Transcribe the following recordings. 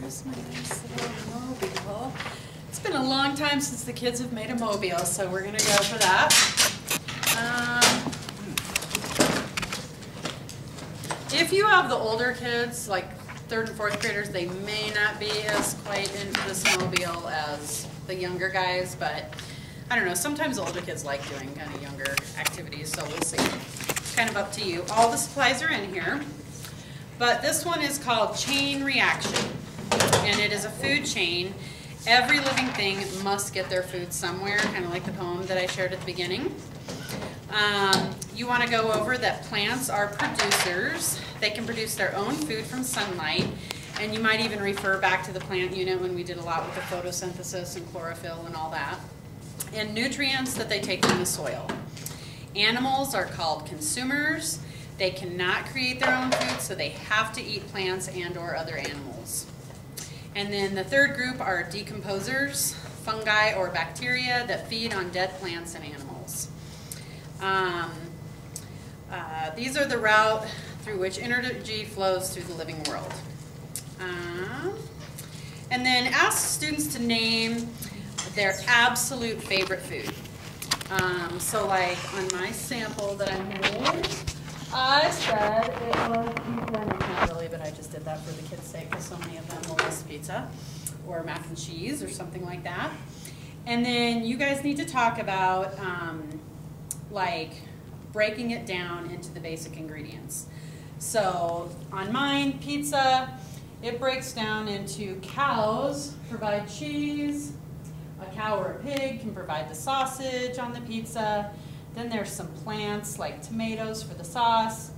Here's my nice little mobile. It's been a long time since the kids have made a mobile, so we're going to go for that. If you have the older kids, like 3rd and 4th graders, they may not be as quite into this mobile as the younger guys, but I don't know, sometimes the older kids like doing kind of younger activities, so we'll see. It's kind of up to you. All the supplies are in here, but this one is called Chain Reaction, and it is a food chain. Every living thing must get their food somewhere, kind of like the poem that I shared at the beginning. You want to go over that plants are producers. They can produce their own food from sunlight, and you might even refer back to the plant unit when we did a lot with the photosynthesis and chlorophyll and all that. And nutrients that they take from the soil. Animals are called consumers. They cannot create their own food, so they have to eat plants and or other animals. And then the third group are decomposers, fungi or bacteria that feed on dead plants and animals. These are the route through which energy flows through the living world. And then ask students to name their absolute favorite food. So like on my sample that I made, I said it was pizza, and I can't believe it, I just did that for the kids' sake because so many of them will list pizza or mac and cheese or something like that. And then you guys need to talk about like breaking it down into the basic ingredients. So on mine, pizza, it breaks down into cows provide cheese, a cow or a pig can provide the sausage on the pizza, then there's some plants like tomatoes for the sauce,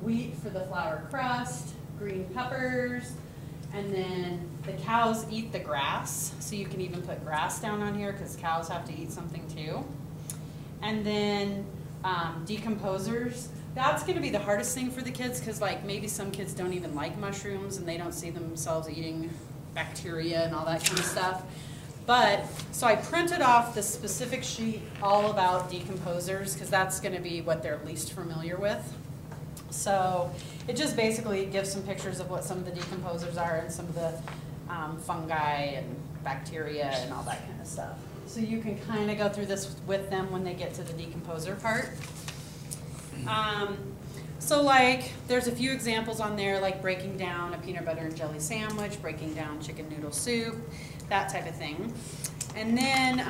wheat for the flour crust, green peppers, and then the cows eat the grass, so you can even put grass down on here because cows have to eat something too. And then decomposers, that's going to be the hardest thing for the kids because like maybe some kids don't even like mushrooms and they don't see themselves eating bacteria and all that kind of stuff. But, so I printed off this specific sheet all about decomposers because that's going to be what they're least familiar with. So it just basically gives some pictures of what some of the decomposers are and some of the fungi and bacteria and all that kind of stuff. So you can kind of go through this with them when they get to the decomposer part. So like there's a few examples on there like breaking down a peanut butter and jelly sandwich, breaking down chicken noodle soup, that type of thing. And then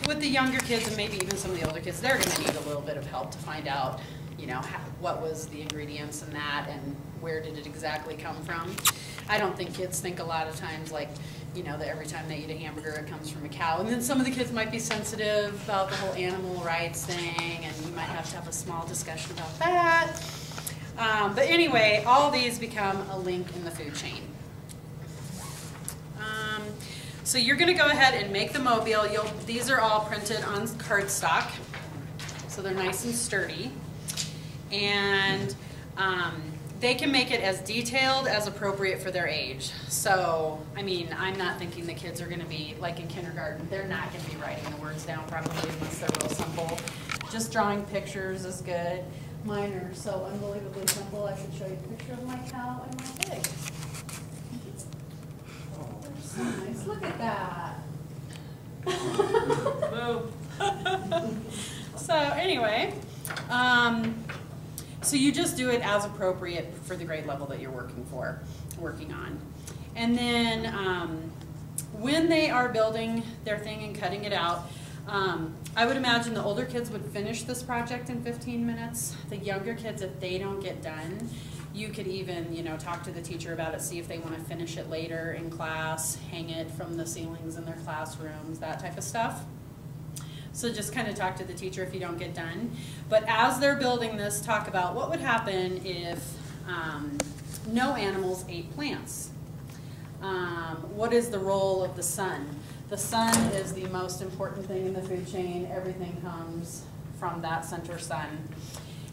with the younger kids and maybe even some of the older kids, they're going to need a little bit of help to find out, you know, what was the ingredients in that and where did it exactly come from. I don't think kids think a lot of times like, you know, that every time they eat a hamburger it comes from a cow. And then some of the kids might be sensitive about the whole animal rights thing and you might have to have a small discussion about that. But anyway, all these become a link in the food chain. So you're going to go ahead and make the mobile. These are all printed on cardstock, so they're nice and sturdy. And they can make it as detailed as appropriate for their age. So, I mean, I'm not thinking the kids are going to be, like in kindergarten, they're not going to be writing the words down probably unless they're real simple. Just drawing pictures is good. Mine are so unbelievably simple. I should show you a picture of my cow and my pig. Oh, they're so nice. Look at that. So anyway, so you just do it as appropriate for the grade level that you're working on. And then when they are building their thing and cutting it out, I would imagine the older kids would finish this project in 15 minutes. The younger kids, if they don't get done, you could even, you know, talk to the teacher about it, see if they want to finish it later in class, hang it from the ceilings in their classrooms, that type of stuff. So just kind of talk to the teacher if you don't get done. But as they're building this, talk about what would happen if no animals ate plants. What is the role of the sun? The sun is the most important thing in the food chain. Everything comes from that center sun.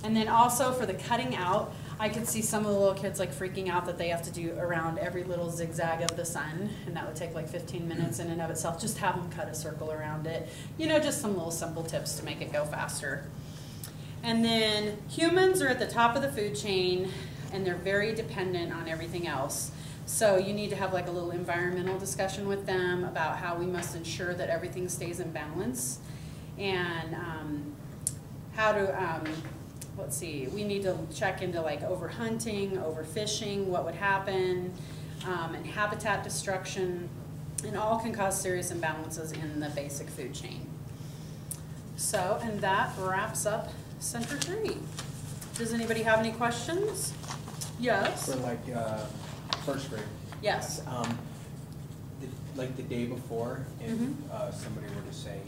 And then also for the cutting out, I could see some of the little kids like freaking out that they have to do around every little zigzag of the sun, and that would take like 15 minutes in and of itself. Just have them cut a circle around it. You know, just some little simple tips to make it go faster. And then humans are at the top of the food chain, and they're very dependent on everything else. So you need to have like a little environmental discussion with them about how we must ensure that everything stays in balance, and how to, let's see, we need to check into like overhunting, overfishing, what would happen, and habitat destruction, and all can cause serious imbalances in the basic food chain. So, and that wraps up Center 3. Does anybody have any questions? Yes? For like first grade. Yes. Like the day before, if somebody were to say,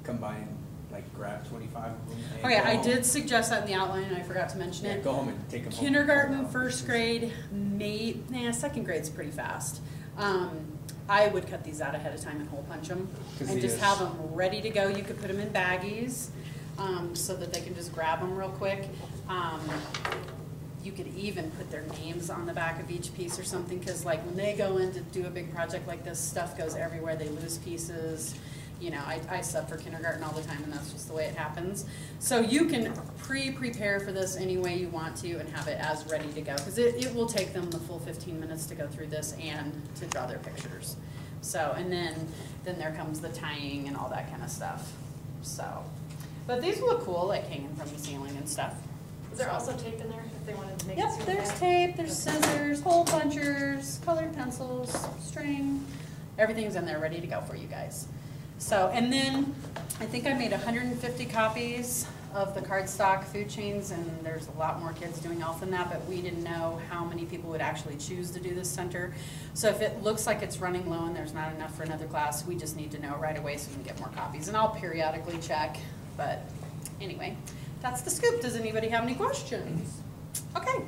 combine, like grab 25 of them. Okay, I did suggest that in the outline and I forgot to mention it. Go home and take them home. Kindergarten, first grade, second grade's pretty fast. I would cut these out ahead of time and hole punch them and just have them ready to go. You could put them in baggies so that they can just grab them real quick. You could even put their names on the back of each piece or something, because like when they go in to do a big project like this, stuff goes everywhere. They lose pieces. You know, I sub for kindergarten all the time, and that's just the way it happens. So you can prepare for this any way you want to and have it as ready to go, because it will take them the full 15 minutes to go through this and to draw their pictures. So, and then there comes the tying and all that kind of stuff. So, but these look cool, like hanging from the ceiling and stuff. Is there also tape in there if they wanted to make it? Yep, there's tape, there's scissors, hole punchers, colored pencils, string. Everything's in there ready to go for you guys. So, and then I think I made 150 copies of the cardstock food chains, and there's a lot more kids doing elf than that, but we didn't know how many people would actually choose to do this center. So if it looks like it's running low and there's not enough for another class, we just need to know right away so we can get more copies. And I'll periodically check, but anyway, that's the scoop. Does anybody have any questions? Okay.